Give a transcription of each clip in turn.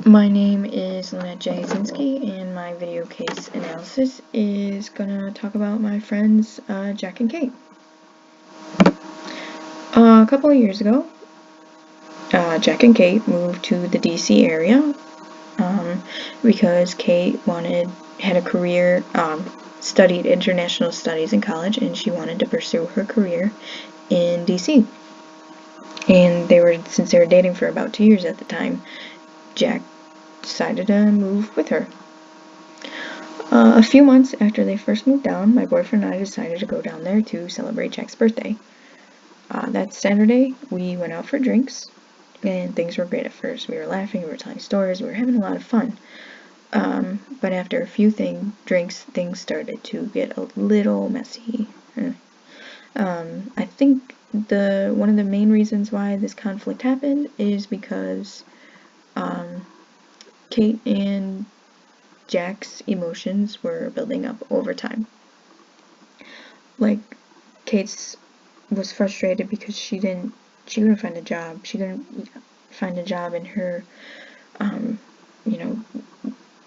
My name is Lynette Jasinski, and my video case analysis is gonna talk about my friends Jack and Kate. A couple of years ago, Jack and Kate moved to the DC area because Kate had a career, studied international studies in college, and she wanted to pursue her career in DC. And since they were dating for about 2 years at the time, Jack decided to move with her. A few months after they first moved down, my boyfriend and I decided to go down there to celebrate Jack's birthday. That Saturday, we went out for drinks, and things were great at first. We were laughing, we were telling stories, we were having a lot of fun. But after a few drinks, things started to get a little messy. I think one of the main reasons why this conflict happened is because Kate and Jack's emotions were building up over time. Like, Kate's was frustrated because she couldn't find a job. She couldn't find a job in her,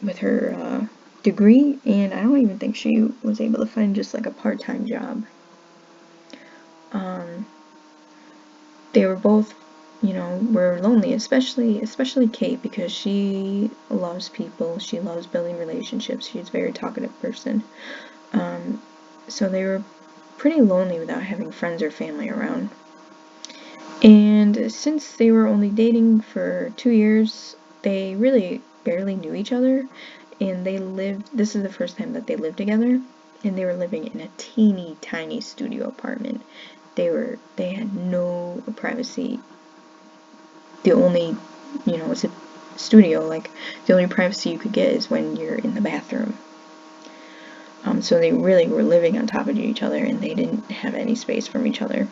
with her degree, and I don't even think she was able to find just like a part-time job. They were both, were lonely, especially Kate, because she loves people. She loves building relationships. She's a very talkative person. So they were pretty lonely without having friends or family around. And since they were only dating for 2 years, they really barely knew each other, and this is the first time that they lived together, and they were living in a teeny tiny studio apartment. They had no privacy. The only, it's a studio, like, the only privacy you could get is when you're in the bathroom. So they really were living on top of each other, and they didn't have any space from each other.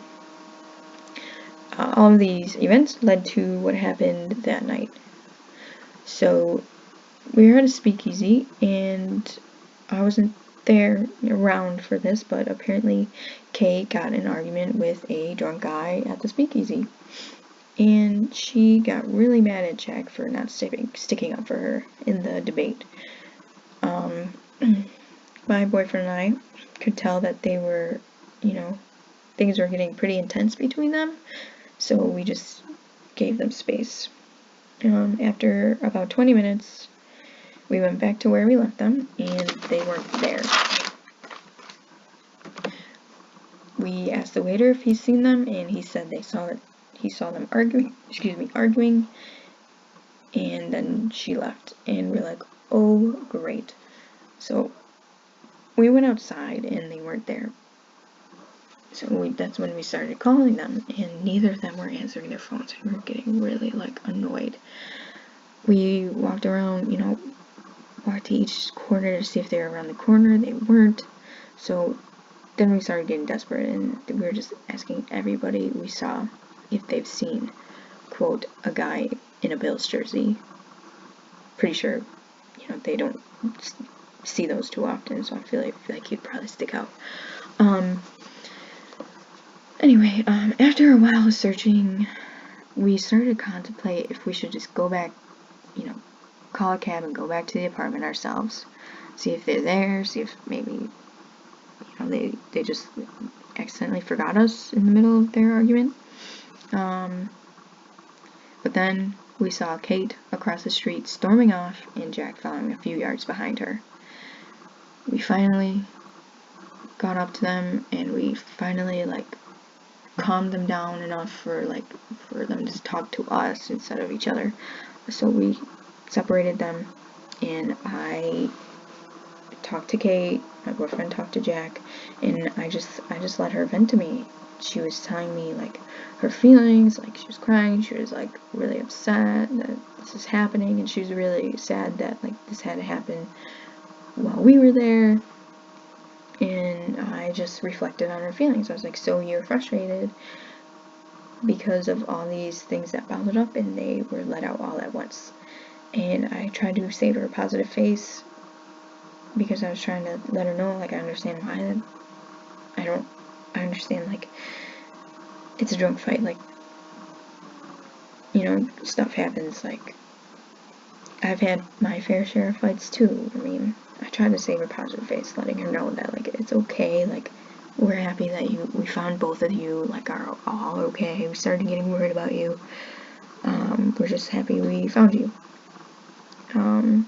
All of these events led to what happened that night. So we were at a speakeasy, and I wasn't around for this, but apparently Kate got in an argument with a drunk guy at the speakeasy, and she got really mad at Jack for not sticking up for her in the debate. My boyfriend and I could tell that they were, things were getting pretty intense between them, so we just gave them space. After about 20 minutes, we went back to where we left them, and they weren't there. We asked the waiter if he's seen them, and he said he saw them arguing, and then she left, and we're like, oh, great. So we went outside, and they weren't there. So that's when we started calling them, and neither of them were answering their phones. We were getting really, annoyed. We walked around, walked to each corner to see if they were around the corner. They weren't. So then we started getting desperate, and we were just asking everybody we saw if they've seen, quote, a guy in a Bills jersey. Pretty sure, they don't see those too often, so I feel like he'd probably stick out. Anyway, after a while of searching, we started to contemplate if we should just go back, call a cab and go back to the apartment ourselves, see if they're there, see if maybe, they just accidentally forgot us in the middle of their argument. But then we saw Kate across the street storming off, and Jack following a few yards behind her. We finally got up to them, and we finally, calmed them down enough for them to talk to us instead of each other. So we separated them, and I talked to Kate, my boyfriend talked to Jack, and I just let her vent to me. She was telling me, her feelings, she was crying, she was, really upset that this is happening, and she was really sad that, this had to happen while we were there. And I just reflected on her feelings. I was like, so you're frustrated because of all these things that bottled up, and they were let out all at once. And I tried to save her a positive face, because I was trying to let her know, I understand why I understand, it's a drunk fight, stuff happens, I I've had my fair share of fights too. I mean, I tried to save her positive face, letting her know that, like, it's okay, like, we're happy that we found both of you, like, are all okay. We started getting worried about you. We're just happy we found you. So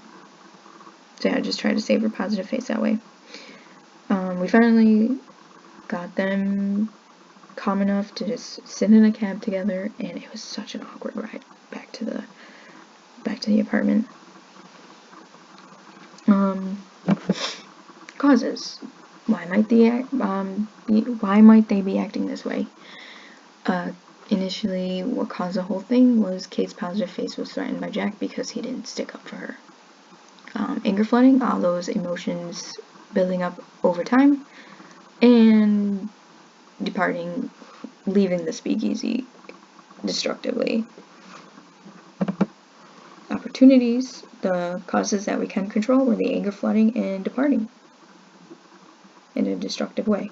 yeah, I just tried to save her positive face that way. We finally got them calm enough to just sit in a cab together, and it was such an awkward ride back to the apartment. Causes. Why might they be acting this way? Initially, what caused the whole thing was Kate's positive face was threatened by Jack because he didn't stick up for her. Anger flooding, all those emotions building up over time, and departing, leaving the speakeasy destructively. Opportunities, the causes that we can control were the anger flooding and departing in a destructive way.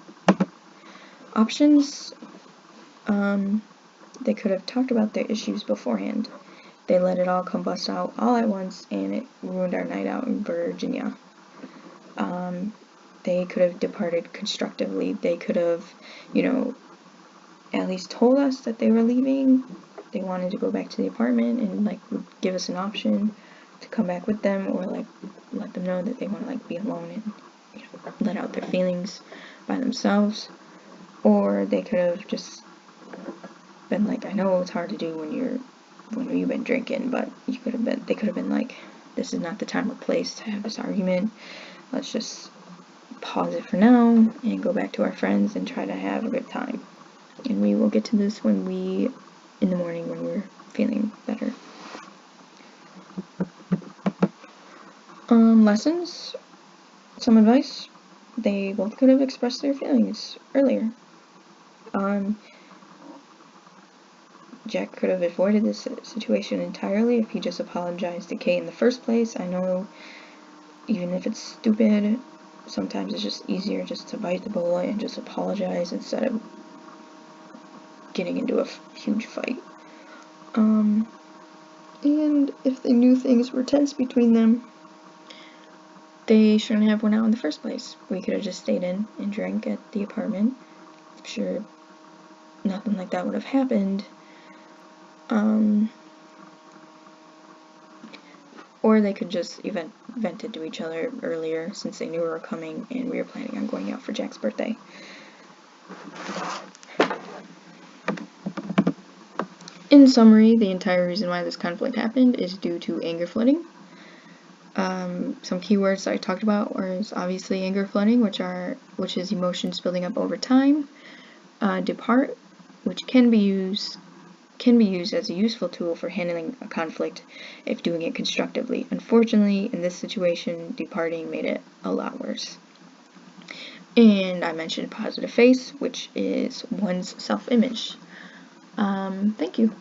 Options, they could have talked about their issues beforehand. They let it all combust out all at once, and it ruined our night out in Virginia. They could have departed constructively. They could have, at least told us that they were leaving. They wanted to go back to the apartment and, like, would give us an option to come back with them, or, like, let them know that they want to, like, be alone and, let out their feelings by themselves. Or they could have just been like, I know it's hard to do when you've been drinking, but they could have been like, this is not the time or place to have this argument. Let's just pause it for now and go back to our friends and try to have a good time. And we will get to this in the morning when we're feeling better. Lessons, some advice. They both could have expressed their feelings earlier. Jack could have avoided this situation entirely if he just apologized to Kate in the first place. I know, even if it's stupid, sometimes it's just easier just to bite the bullet and just apologize instead of getting into a huge fight. And if they knew things were tense between them, they shouldn't have went out in the first place. We could have just stayed in and drank at the apartment. I'm sure nothing like that would have happened. Or they could just vent it to each other earlier, since they knew we were coming and we were planning on going out for Jack's birthday. In summary, the entire reason why this conflict happened is due to anger flooding. Some keywords that I talked about was obviously anger flooding, which is emotions building up over time. Depart, which can be used as a useful tool for handling a conflict if doing it constructively. Unfortunately, in this situation, departing made it a lot worse. And I mentioned positive face, which is one's self-image. Thank you.